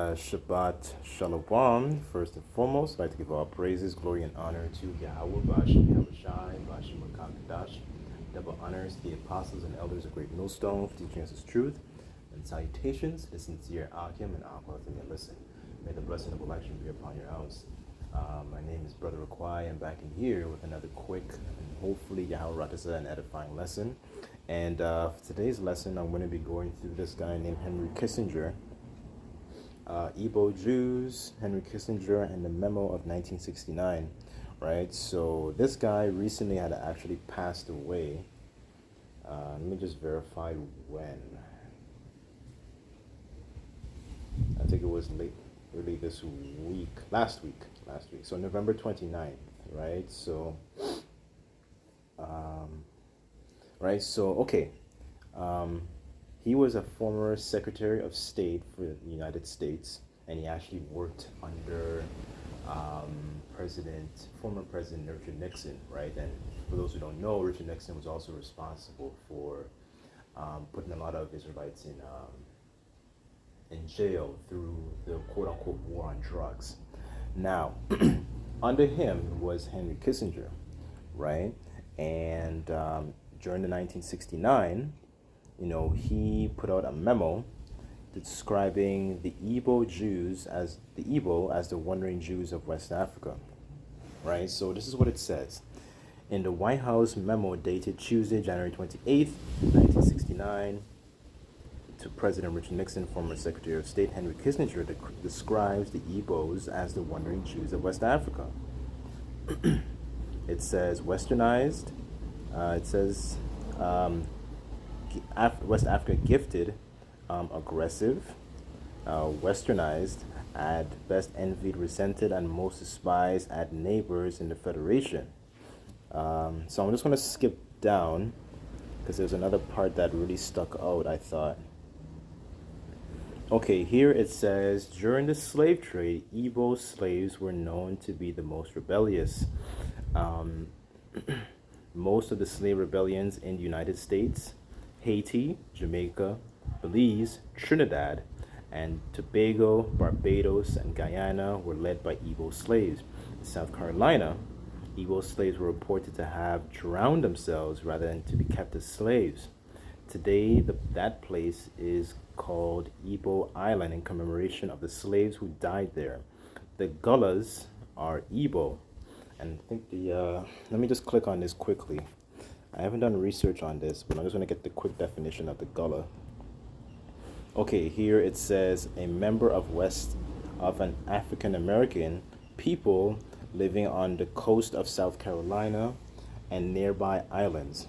Shabbat Shalom. First and foremost, I'd like to give all praises, glory, and honor to Yahweh, Ba'ashem Yahushai, Ba'ashem Makam double honors to the apostles and elders of Great Millstone for teaching us His truth, and salutations to the sincere Akim and Aqua to listen. May the blessing of election be upon your house. My name is Brother Raquai. I'm back in here with another quick and hopefully Yahweh Ratasa and edifying lesson. And for today's lesson, I'm going to be going through this guy named Henry Kissinger. Igbo Jews, Henry Kissinger, and the memo of 1969, right? So this guy recently had actually passed away. Let me just verify when. I think it was early this week, last week. So November 29th, right? So, okay. He was a former Secretary of State for the United States, and he actually worked under former President Richard Nixon, right? And for those who don't know, Richard Nixon was also responsible for putting a lot of Israelites in jail through the quote-unquote war on drugs. Now, under him was Henry Kissinger, right? And during the 1969, he put out a memo describing the Igbo Jews as the wandering Jews of West Africa, right? So this is what it says. In the White House memo dated Tuesday, January 28th, 1969, to President Richard Nixon, former Secretary of State Henry Kissinger describes the Igbos as the wandering Jews of West Africa. It says westernized. West Africa gifted, aggressive, westernized, at best envied, resented, and most despised at neighbors in the Federation. So I'm just going to skip down because there's another part that really stuck out, I thought. Okay, here it says, during the slave trade, Igbo slaves were known to be the most rebellious. Most of the slave rebellions in the United States, Haiti, Jamaica, Belize, Trinidad, and Tobago, Barbados, and Guyana were led by Igbo slaves. In South Carolina, Igbo slaves were reported to have drowned themselves rather than to be kept as slaves. Today, that place is called Igbo Island in commemoration of the slaves who died there. The Gullahs are Igbo. And I think let me just click on this quickly. I haven't done research on this, but I'm just going to get the quick definition of the Gullah. Okay, here it says a member of an African American people living on the coast of South Carolina and nearby islands.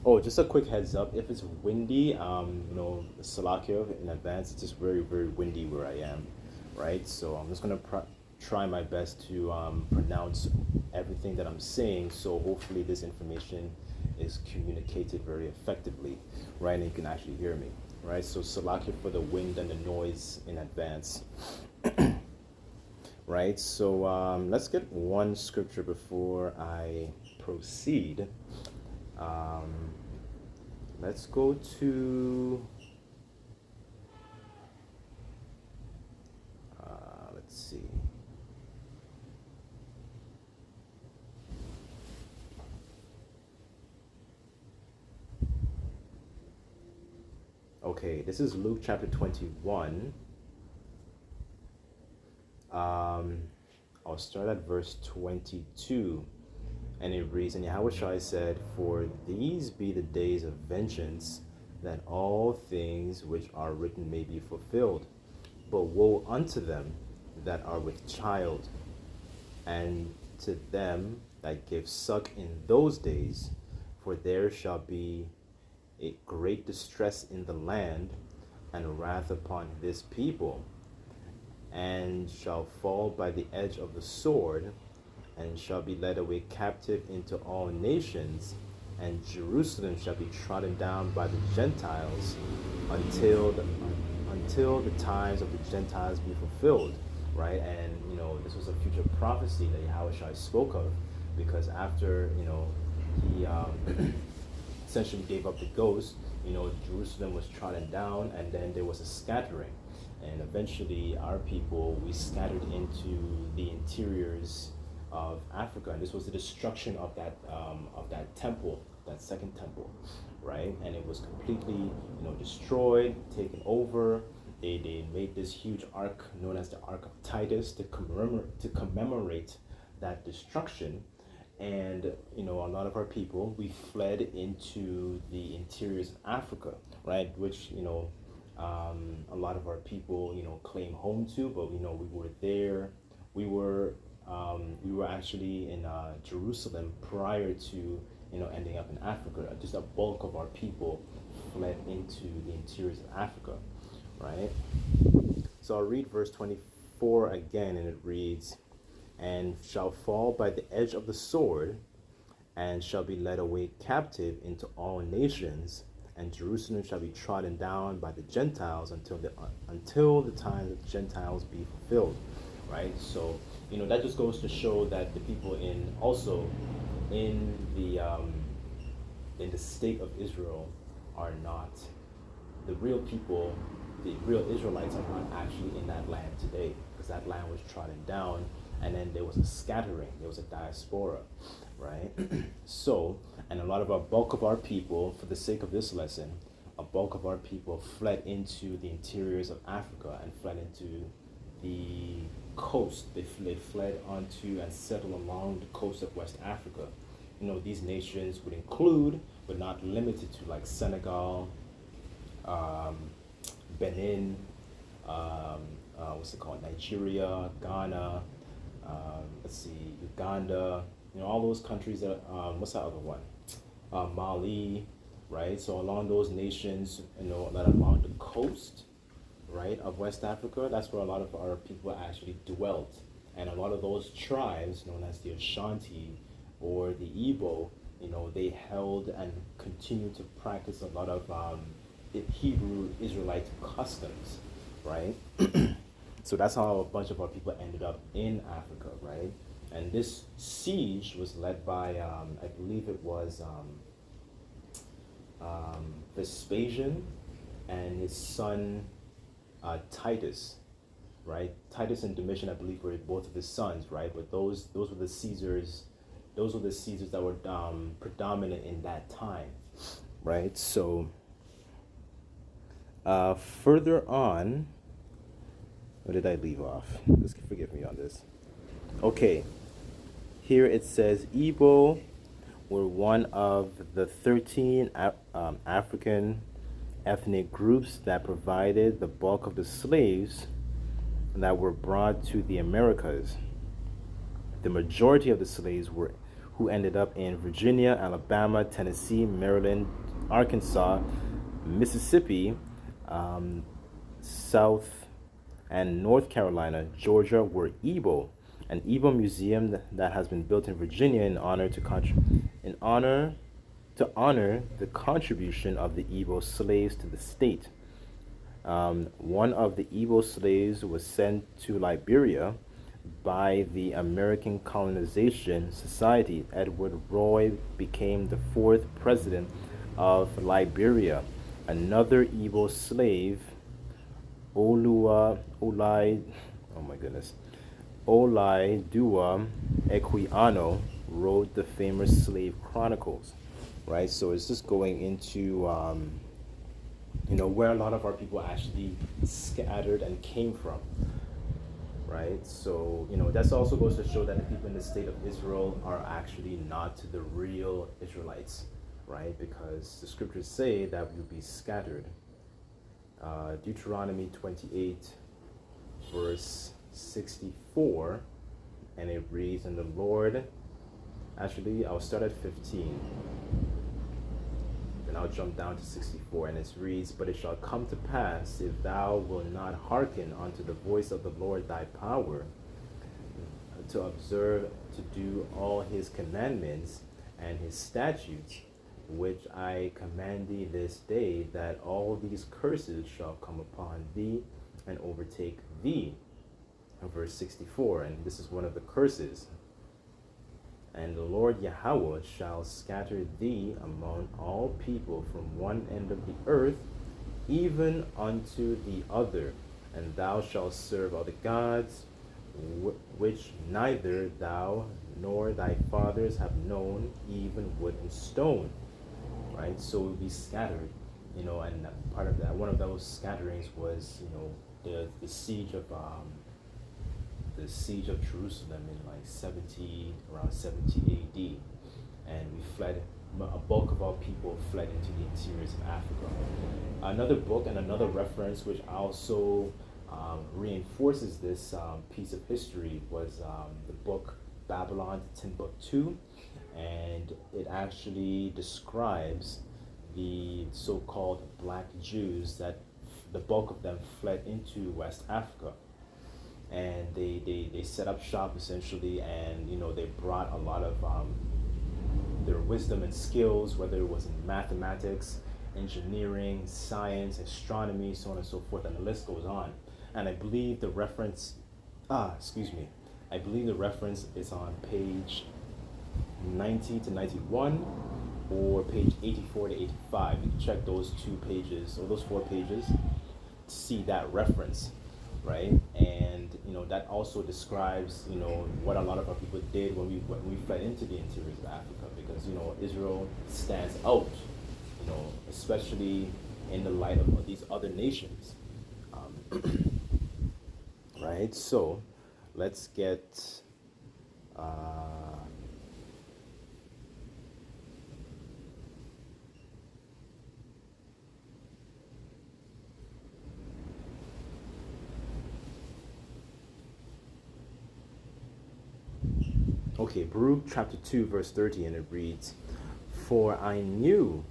Oh, just a quick heads up, if it's windy, Salakia in advance, it's just very, very windy where I am, right? So I'm just going to try my best to pronounce everything that I'm saying, so hopefully this information is communicated very effectively, right? And you can actually hear me, right? So Salakia for the wind and the noise in advance. Right, so let's get one scripture before I proceed. Let's go to let's see. Okay, this is Luke chapter 21. I'll start at verse 22. And it reads, and Yahushua said, for these be the days of vengeance, that all things which are written may be fulfilled. But woe unto them that are with child, and to them that give suck in those days, for there shall be a great distress in the land, and wrath upon this people, and shall fall by the edge of the sword, and shall be led away captive into all nations, and Jerusalem shall be trodden down by the Gentiles until the times of the Gentiles be fulfilled, right? And this was a future prophecy that Yahushua spoke of, because after he essentially gave up the ghost, Jerusalem was trodden down, and then there was a scattering. And eventually, our people, we scattered into the interiors of Africa, and this was the destruction of that temple, that second temple, right? And it was completely, destroyed, taken over. They made this huge ark known as the Ark of Titus to commemorate that destruction. And a lot of our people, we fled into the interiors of Africa, right? Which a lot of our people claim home to, but we were there. We were actually in Jerusalem prior to ending up in Africa. Just a bulk of our people fled into the interiors of Africa, right? So I'll read verse 24 again, and it reads, "And shall fall by the edge of the sword, and shall be led away captive into all nations, and Jerusalem shall be trodden down by the Gentiles until the time that the Gentiles be fulfilled." Right? So, that just goes to show that the people in the state of Israel are not the real people. The real Israelites are not actually in that land today, because that land was trodden down, and then there was a scattering, there was a diaspora, right? So, and a lot of bulk of our people, for the sake of this lesson, a bulk of our people fled into the interiors of Africa and fled into the coast. They fled onto and settled along the coast of West Africa. These nations would include, but not limited to, like Senegal, Benin, Nigeria, Ghana, let's see, Uganda, all those countries that, what's that other one? Mali, right? So along those nations, that along the coast, right, of West Africa, that's where a lot of our people actually dwelt. And a lot of those tribes, known as the Ashanti or the Igbo, they held and continued to practice a lot of Hebrew Israelite customs, right? So that's how a bunch of our people ended up in Africa, right? And this siege was led by, I believe it was Vespasian and his son Titus, right? Titus and Domitian, I believe, were both of his sons, right? But those were the Caesars. Those were the Caesars that were predominant in that time, right? So further on, where did I leave off? Just forgive me on this. Okay, here it says Igbo were one of the 13 African ethnic groups that provided the bulk of the slaves that were brought to the Americas. The majority of the slaves who ended up in Virginia, Alabama, Tennessee, Maryland, Arkansas, Mississippi, South and North Carolina, Georgia, were Igbo. An Igbo museum that has been built in Virginia in honor the contribution of the Igbo slaves to the state. One of the Igbo slaves was sent to Liberia by the American Colonization Society. Edward Roy became the 4th president of Liberia. Another Igbo slave, Olai Dua Equiano, wrote the famous Slave Chronicles, right? So it's just going into, where a lot of our people actually scattered and came from, right? So, that also goes to show that the people in the state of Israel are actually not the real Israelites, right? Because the scriptures say that we will be scattered. Deuteronomy 28, verse 64, and it reads, "And the Lord," actually, I'll start at 15, then I'll jump down to 64, and it reads, "But it shall come to pass, if thou wilt not hearken unto the voice of the Lord thy power, to observe to do all his commandments and his statutes, which I command thee this day, that all these curses shall come upon thee and overtake thee." Verse 64, and this is one of the curses. "And the Lord Yahweh shall scatter thee among all people from one end of the earth even unto the other, and thou shalt serve other gods, which neither thou nor thy fathers have known, even wood and stone. Right? So we'll be scattered, and part of that, one of those scatterings was, the siege of Jerusalem in like around 70 AD, and we fled. A bulk of our people fled into the interiors of Africa. Another book and another reference which also reinforces this piece of history was the book Babylon, Timbuktu, and it actually describes the so-called black Jews that the bulk of them fled into West Africa, and they set up shop essentially, and they brought a lot of their wisdom and skills, whether it was in mathematics, engineering, science, astronomy, so on and so forth, and the list goes on. And I believe the reference, I believe the reference is on page 90 to 91 or page 84 to 85. You can check those 2 pages or those 4 pages to see that reference, right? And that also describes what a lot of our people did when we fled into the interiors of Africa, because Israel stands out, especially in the light of these other nations, right? So let's get okay, Baruch chapter 2, verse 30, and it reads, "For I knew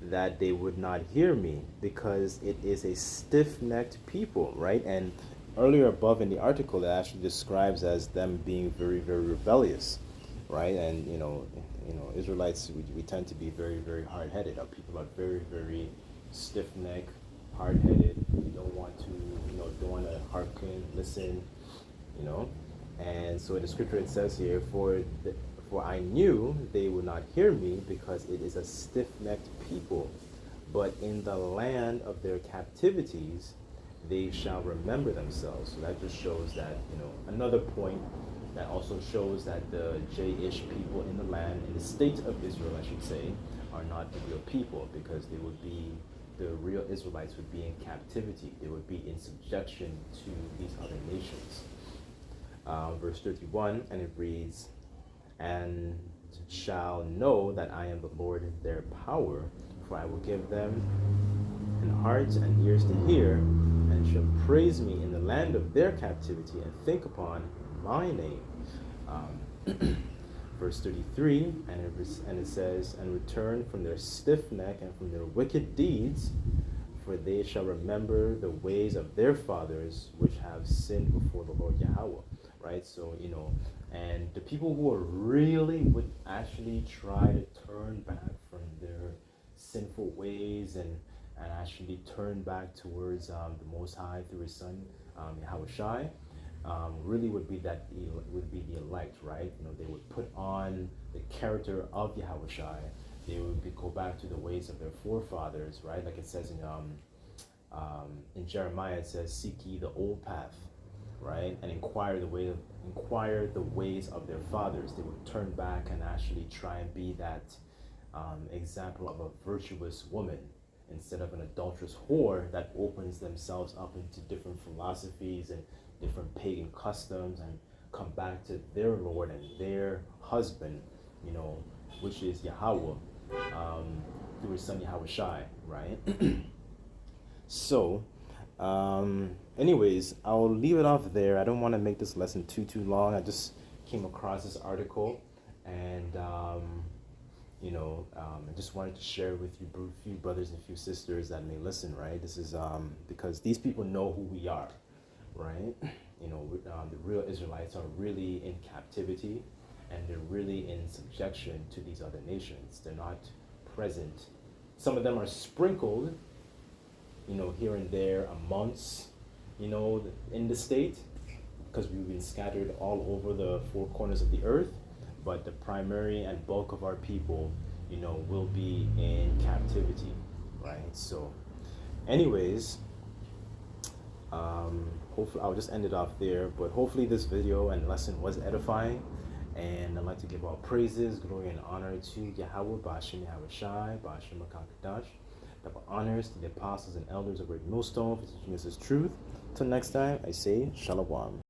that they would not hear me, because it is a stiff-necked people," right? And earlier above in the article, it actually describes as them being very, very rebellious, right? And Israelites, we tend to be very, very hard-headed. Our people are very, very stiff-necked, hard-headed. We don't want to, don't want to hearken, listen, you know. And so in the scripture it says here, for I knew they would not hear me, because it is a stiff-necked people. But in the land of their captivities, they shall remember themselves. So that just shows that, another point that also shows that the J-ish people in the land, in the state of Israel, I should say, are not the real people, because the real Israelites would be in captivity. They would be in subjection to these other nations. Verse 31, and it reads, "And shall know that I am the Lord in their power, for I will give them an heart and ears to hear, and shall praise me in the land of their captivity, and think upon my name." Verse 33, and it says, "And return from their stiff neck and from their wicked deeds, for they shall remember the ways of their fathers, which have sinned before the Lord Yahweh." Right? So, and the people who are really would actually try to turn back from their sinful ways and actually turn back towards the Most High through His Son, Yahweh really would be the elect, right? They would put on the character of Yahweh. They would go back to the ways of their forefathers, right? Like it says in Jeremiah, it says, "Seek ye the old path," right? And inquire the ways of their fathers. They would turn back and actually try and be that example of a virtuous woman, instead of an adulterous whore that opens themselves up into different philosophies and different pagan customs, and come back to their Lord and their husband, which is Yahweh, through His Son Yahweh, right? So, anyways, I'll leave it off there. I don't want to make this lesson too long. I just came across this article, and I just wanted to share with you, a few brothers and a few sisters that may listen, right? This is because these people know who we are, right? The real Israelites are really in captivity, and they're really in subjection to these other nations. They're not present. Some of them are sprinkled, here and there amongst, in the state, because we've been scattered all over the 4 corners of the earth. But the primary and bulk of our people, will be in captivity, right? So, anyways, Hopefully, I'll just end it off there. But hopefully, this video and lesson was edifying. And I'd like to give all praises, glory, and honor to Yahweh, Bashim Yahweh Shai, Bashim Makakadash. Double honors to the apostles and elders of Great Millstone for teaching us this truth. Till next time, I say Shalom.